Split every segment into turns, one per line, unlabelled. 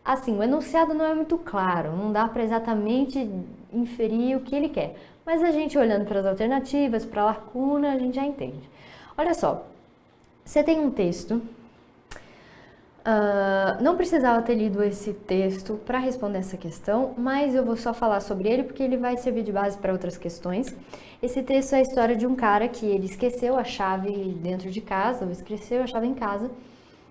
Assim, o enunciado não é muito claro, não dá para exatamente inferir o que ele quer. Mas a gente olhando para as alternativas, para a lacuna, a gente já entende. Olha só, você tem um texto, não precisava ter lido esse texto para responder essa questão, mas eu vou só falar sobre ele porque ele vai servir de base para outras questões. Esse texto é a história de um cara que ele esqueceu a chave dentro de casa, ou esqueceu a chave em casa,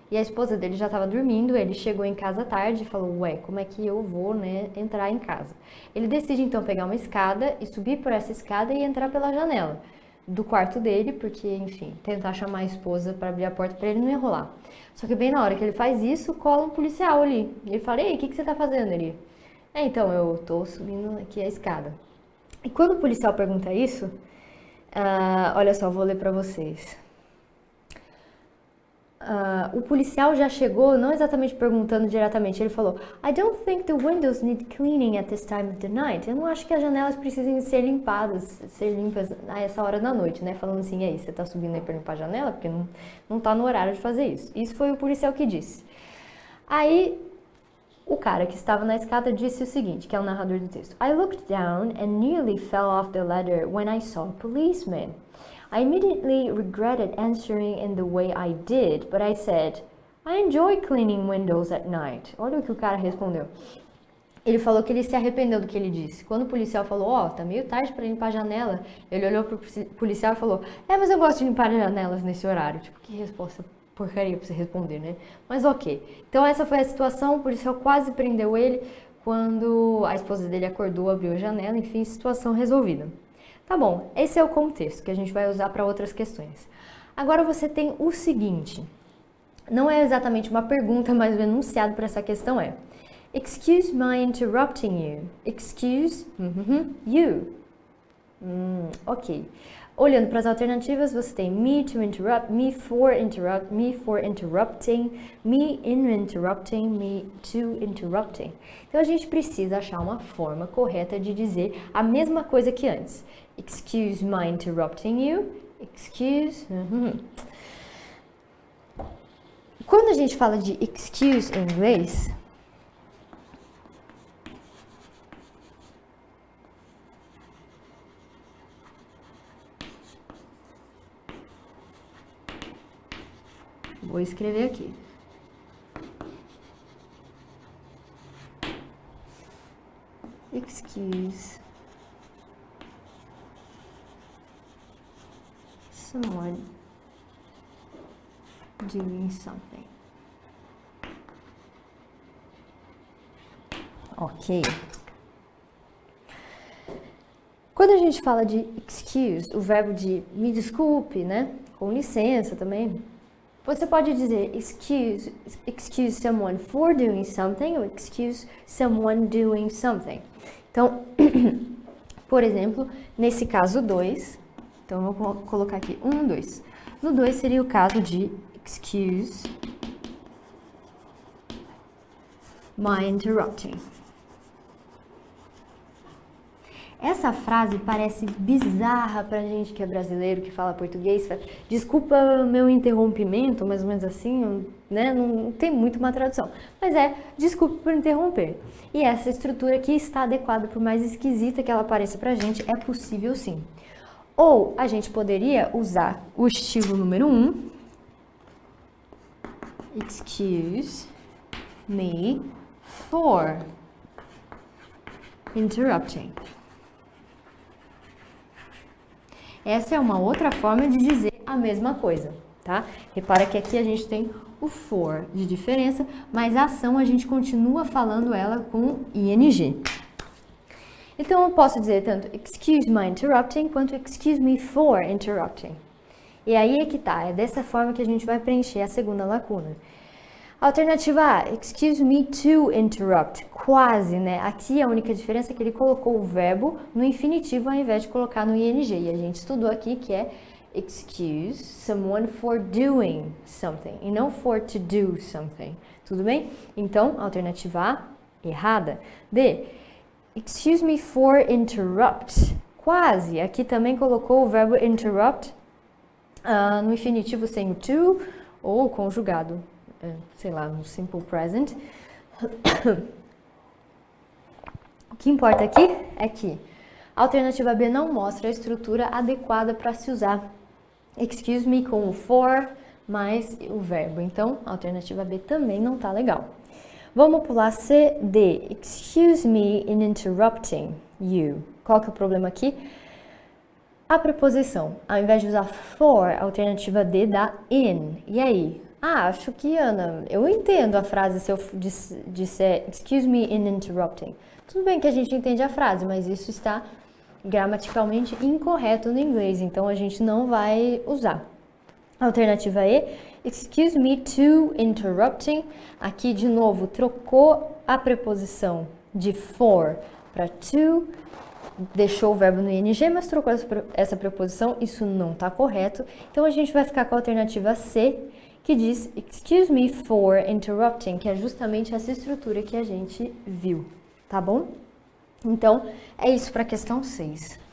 e a esposa dele já estava dormindo. Ele chegou em casa tarde e falou, ué, como é que eu vou, né, entrar em casa? Ele decide então pegar uma escada e subir por essa escada e entrar pela janela do quarto dele, porque, enfim, tentar chamar a esposa para abrir a porta para ele não ia rolar. Só que bem na hora que ele faz isso, cola um policial ali. Ele fala, ei, o que você tá fazendo ali? Então, eu tô subindo aqui a escada. E quando o policial pergunta isso, olha só, vou ler para vocês. O policial já chegou, não exatamente perguntando diretamente, ele falou, I don't think the windows need cleaning at this time of the night. Eu não acho que as janelas precisem ser limpas a essa hora da noite, né? Falando assim, e aí, você tá subindo aí pra limpar a janela? Porque não tá no horário de fazer isso. Isso foi o policial que disse. Aí, o cara que estava na escada disse o seguinte, que é o narrador do texto. I looked down and nearly fell off the ladder when I saw a policeman. I immediately regretted answering in the way I did, but I said, I enjoy cleaning windows at night. Olha o que o cara respondeu. Ele falou que ele se arrependeu do que ele disse. Quando o policial falou, tá meio tarde para limpar a janela, ele olhou pro policial e falou, mas eu gosto de limpar as janelas nesse horário. Tipo, que resposta porcaria pra você responder, né? Mas ok. Então essa foi a situação, o policial quase prendeu ele quando a esposa dele acordou, abriu a janela, enfim, situação resolvida. Tá bom, esse é o contexto que a gente vai usar para outras questões. Agora você tem o seguinte, não é exatamente uma pergunta, mas o enunciado para essa questão é excuse my interrupting you. Excuse you. Ok. Olhando para as alternativas, você tem me to interrupt, me for interrupting, me in interrupting, me to interrupting. Então a gente precisa achar uma forma correta de dizer a mesma coisa que antes. Excuse my interrupting you. Excuse. Quando a gente fala de excuse em inglês, vou escrever aqui. Excuse someone doing something. Ok. Quando a gente fala de excuse, o verbo de me desculpe, né? Com licença também. Você pode dizer excuse someone for doing something ou excuse someone doing something. Então, por exemplo, nesse caso 2, então eu vou colocar aqui 1, 2. No 2 seria o caso de excuse my interrupting. Essa frase parece bizarra pra gente que é brasileiro, que fala português. Desculpa meu interrompimento, mais ou menos assim, né? Não tem muito uma tradução. Mas desculpe por interromper. E essa estrutura aqui está adequada, por mais esquisita que ela pareça pra gente, é possível sim. Ou a gente poderia usar o estilo número 1. Excuse me for interrupting. Essa é uma outra forma de dizer a mesma coisa, tá? Repara que aqui a gente tem o for de diferença, mas a ação a gente continua falando ela com ing. Então eu posso dizer tanto excuse my interrupting quanto excuse me for interrupting. E aí é que tá, é dessa forma que a gente vai preencher a segunda lacuna. Alternativa A, excuse me to interrupt, quase, né? Aqui a única diferença é que ele colocou o verbo no infinitivo ao invés de colocar no ing. E a gente estudou aqui que é excuse someone for doing something e não for to do something. Tudo bem? Então, alternativa A, errada. B, excuse me for interrupt, quase. Aqui também colocou o verbo interrupt no infinitivo sem o to ou conjugado. Sei lá, no simple present. O que importa aqui é que a alternativa B não mostra a estrutura adequada para se usar excuse me com o for mais o verbo. Então, a alternativa B também não tá legal. Vamos pular C, D. Excuse me in interrupting you. Qual que é o problema aqui? A preposição. Ao invés de usar for, a alternativa D dá in. E aí? Acho que, Ana, eu entendo a frase se eu disser excuse me in interrupting. Tudo bem que a gente entende a frase, mas isso está gramaticalmente incorreto no inglês, então a gente não vai usar. Alternativa E, excuse me to interrupting. Aqui, de novo, trocou a preposição de for para to, deixou o verbo no ing, mas trocou essa preposição, isso não está correto. Então, a gente vai ficar com a alternativa C, que diz excuse me for interrupting, que é justamente essa estrutura que a gente viu, tá bom? Então, é isso para a questão 6.